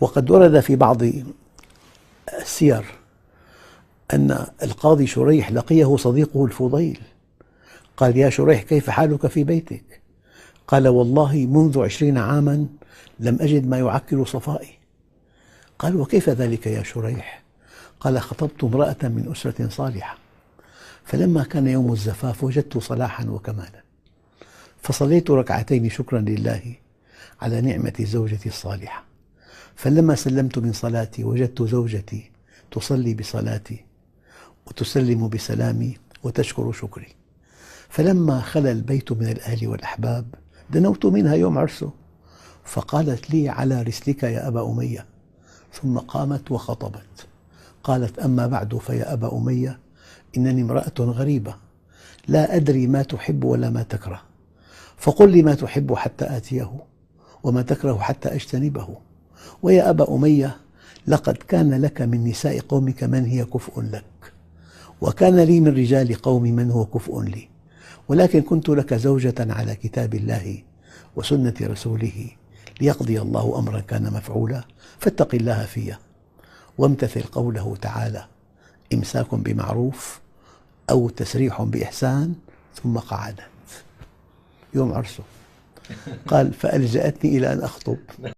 وقد ورد في بعض السير أن القاضي شريح لقيه صديقه الفضيل، قال: يا شريح، كيف حالك في بيتك؟ قال: والله منذ 20 عاما لم أجد ما يعكر صفائي. قال: وكيف ذلك يا شريح؟ قال: خطبت امرأة من أسرة صالحة، فلما كان يوم الزفاف وجدت صلاحا وكمالا، فصليت ركعتين شكرا لله على نعمة زوجتي الصالحة، فلما سلمت من صلاتي وجدت زوجتي تصلي بصلاتي وتسلم بسلامي وتشكر شكري، فلما خلا البيت من الأهل والأحباب دنوت منها يوم عرسه، فقالت لي: على رسلك يا أبا أمية، ثم قامت وخطبت. قالت: أما بعد فيا أبا أمية، إنني امرأة غريبة لا أدري ما تحب ولا ما تكره، فقل لي ما تحب حتى آتيه، وما تكره حتى أجتنبه. ويا أبا أمية، لقد كان لك من نساء قومك من هي كفء لك، وكان لي من رجال قومي من هو كفء لي، ولكن كنت لك زوجة على كتاب الله وسنة رسوله ليقضي الله أمرا كان مفعولا، فاتق الله في، وامتثل قوله تعالى: إمساك بمعروف أو تسريح بإحسان. ثم قعدت يوم عرسه. قال: فألجأتني إلى أن أخطب.